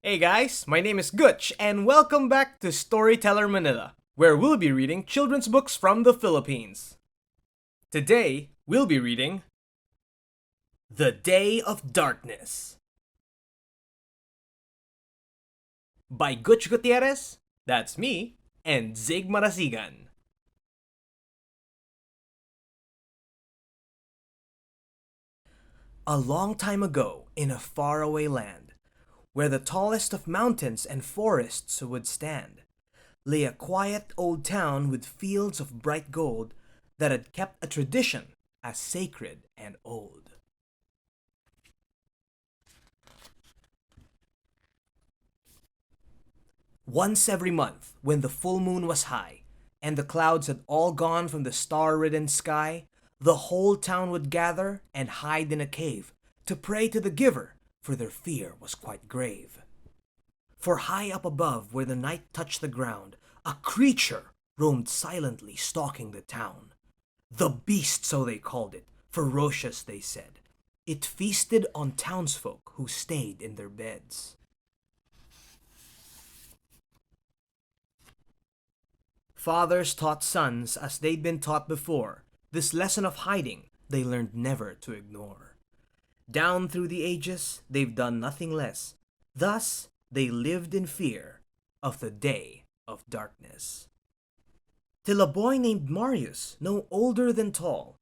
Hey guys, my name is Gutch, and welcome back to Storyteller Manila, where we'll be reading children's books from the Philippines. Today, we'll be reading The Day of Darkness by Gutch Gutierrez, that's me, and Zig Marasigan. A long time ago, in a faraway land, where the tallest of mountains and forests would stand, lay a quiet old town with fields of bright gold that had kept a tradition as sacred and old. Once every month, when the full moon was high, and the clouds had all gone from the star-ridden sky, the whole town would gather and hide in a cave to pray to the giver, for their fear was quite grave. For high up above, where the night touched the ground, a creature roamed silently stalking the town. The beast, so they called it, ferocious, they said. It feasted on townsfolk who stayed in their beds. Fathers taught sons as they'd been taught before. This lesson of hiding they learned never to ignore. Down through the ages, they've done nothing less. Thus, they lived in fear of the day of darkness. Till a boy named Marius, no older than tall,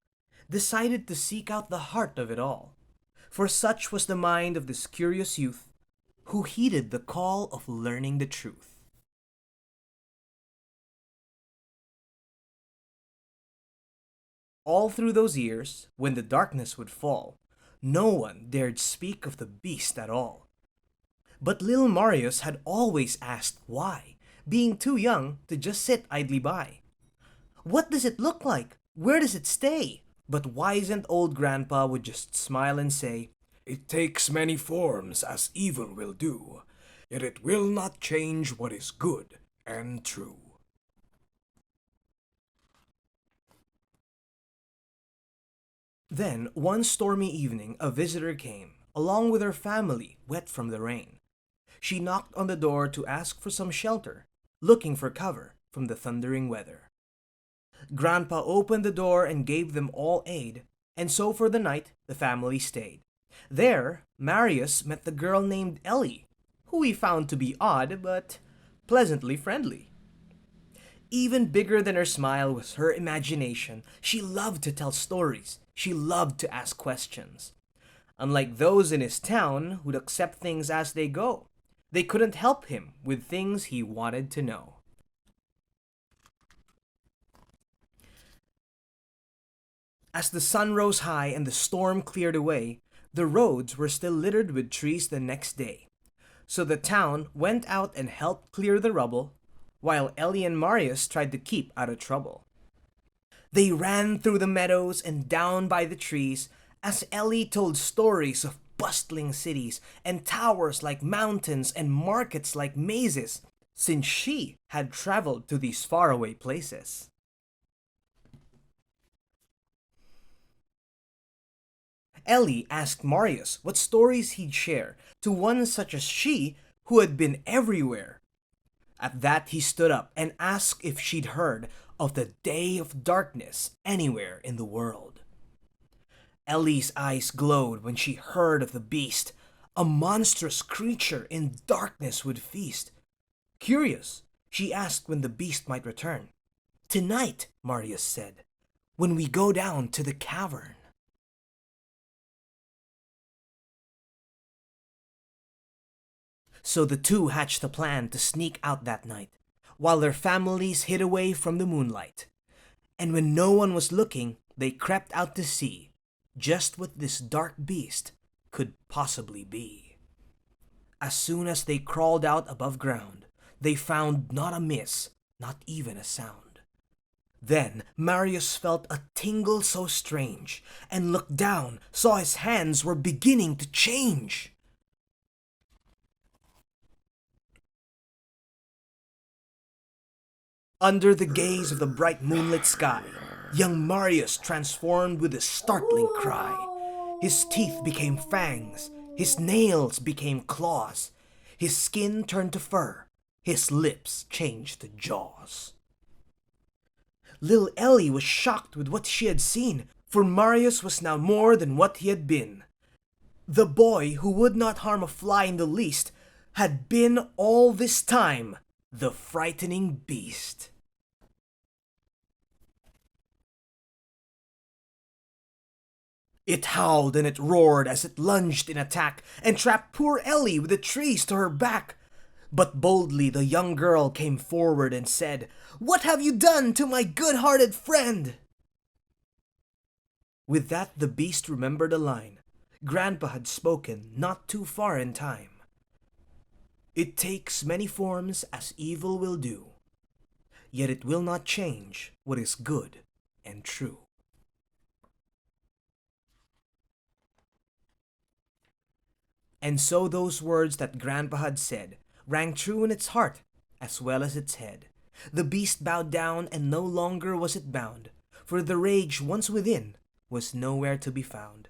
decided to seek out the heart of it all. For such was the mind of this curious youth, who heeded the call of learning the truth. All through those years, when the darkness would fall, no one dared speak of the beast at all. But little Marius had always asked why, being too young to just sit idly by. What does it look like? Where does it stay? But wizened old grandpa would just smile and say, "It takes many forms as evil will do, yet it will not change what is good and true." Then, one stormy evening, a visitor came, along with her family, wet from the rain. She knocked on the door to ask for some shelter, looking for cover from the thundering weather. Grandpa opened the door and gave them all aid, and so for the night the family stayed. There, Marius met the girl named Ellie, who he found to be odd but pleasantly friendly. Even bigger than her smile was her imagination. She loved to tell stories. She loved to ask questions. Unlike those in his town who'd accept things as they go, they couldn't help him with things he wanted to know. As the sun rose high and the storm cleared away, the roads were still littered with trees the next day. So the town went out and helped clear the rubble, while Ellie and Marius tried to keep out of trouble. They ran through the meadows and down by the trees as Ellie told stories of bustling cities and towers like mountains and markets like mazes, since she had traveled to these faraway places. Ellie asked Marius what stories he'd share to one such as she who had been everywhere. At that he stood up and asked if she'd heard of the day of darkness anywhere in the world. Ellie's eyes glowed when she heard of the beast. A monstrous creature in darkness would feast. Curious, she asked when the beast might return. "Tonight," Marius said, "when we go down to the cavern." So the two hatched a plan to sneak out that night, while their families hid away from the moonlight. And when no one was looking, they crept out to see just what this dark beast could possibly be. As soon as they crawled out above ground, they found not a miss, not even a sound. Then Marius felt a tingle so strange, and looked down, saw his hands were beginning to change. Under the gaze of the bright moonlit sky, young Marius transformed with a startling cry. His teeth became fangs, his nails became claws. His skin turned to fur. His lips changed to jaws. Little Ellie was shocked with what she had seen, for Marius was now more than what he had been. The boy who would not harm a fly in the least had been all this time the frightening beast. It howled and it roared as it lunged in attack and trapped poor Ellie with the trees to her back. But boldly the young girl came forward and said, "What have you done to my good-hearted friend?" With that the beast remembered a line Grandpa had spoken not too far in time. "It takes many forms as evil will do, yet it will not change what is good and true." And so those words that Grandpa had said rang true in its heart as well as its head. The beast bowed down, and no longer was it bound, for the rage once within was nowhere to be found.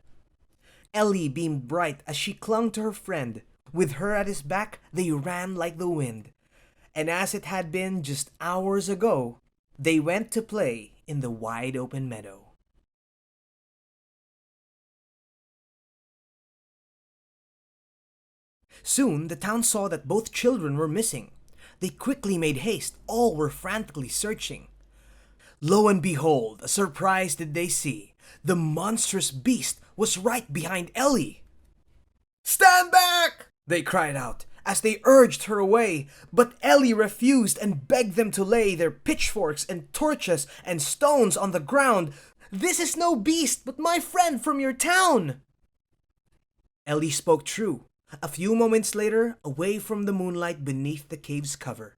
Ellie beamed bright as she clung to her friend. With her at his back, they ran like the wind. And as it had been just hours ago, they went to play in the wide open meadow. Soon the town saw that both children were missing. They quickly made haste, all were frantically searching. Lo and behold, a surprise did they see. The monstrous beast was right behind Ellie. "Stand back!" they cried out, as they urged her away. But Ellie refused and begged them to lay their pitchforks and torches and stones on the ground. "This is no beast, but my friend from your town." Ellie spoke true. A few moments later, away from the moonlight beneath the cave's cover,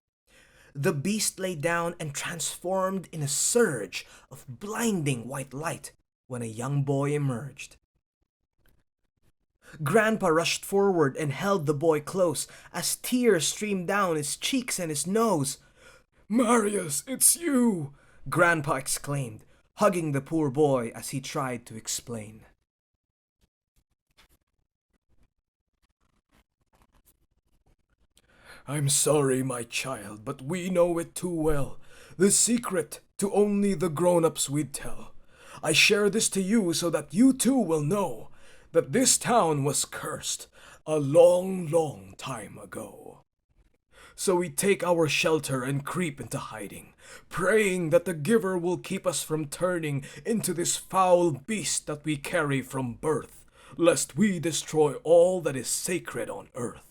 the beast lay down and transformed in a surge of blinding white light when a young boy emerged. Grandpa rushed forward and held the boy close as tears streamed down his cheeks and his nose. "Marius, it's you!" Grandpa exclaimed, hugging the poor boy as he tried to explain. "I'm sorry, my child, but we know it too well. The secret to only the grown-ups we'd tell. I share this to you so that you too will know that this town was cursed a long, long time ago. So we take our shelter and creep into hiding, praying that the giver will keep us from turning into this foul beast that we carry from birth, lest we destroy all that is sacred on earth."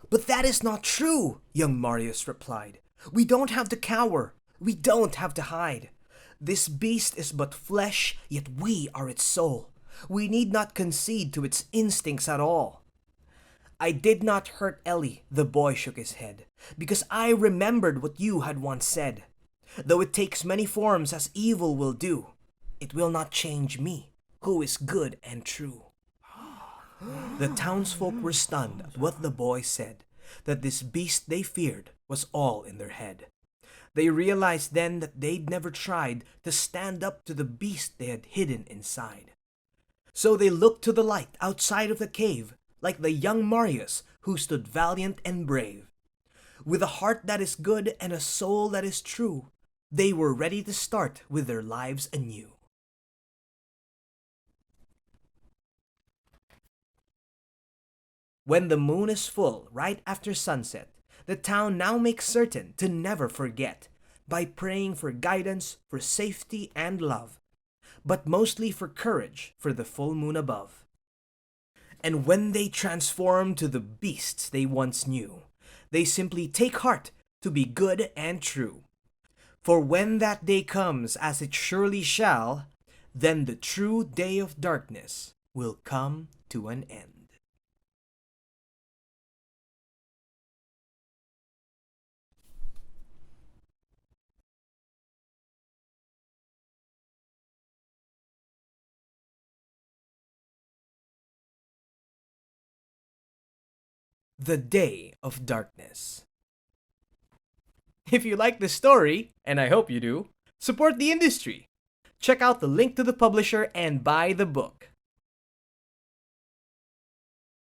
"But that is not true," young Marius replied. "We don't have to cower. We don't have to hide. This beast is but flesh, yet we are its soul. We need not concede to its instincts at all." "I did not hurt Ellie," the boy shook his head, "because I remembered what you had once said. Though it takes many forms as evil will do, it will not change me, who is good and true." The townsfolk were stunned at what the boy said, that this beast they feared was all in their head. They realized then that they'd never tried to stand up to the beast they had hidden inside. So they looked to the light outside of the cave, like the young Marius who stood valiant and brave. With a heart that is good and a soul that is true, they were ready to start with their lives anew. When the moon is full, right after sunset, the town now makes certain to never forget, by praying for guidance, for safety and love, but mostly for courage for the full moon above. And when they transform to the beasts they once knew, they simply take heart to be good and true. For when that day comes, as it surely shall, then the true day of darkness will come to an end. The Day of Darkness. If you like this story, and I hope you do, support the industry. Check out the link to the publisher and buy the book.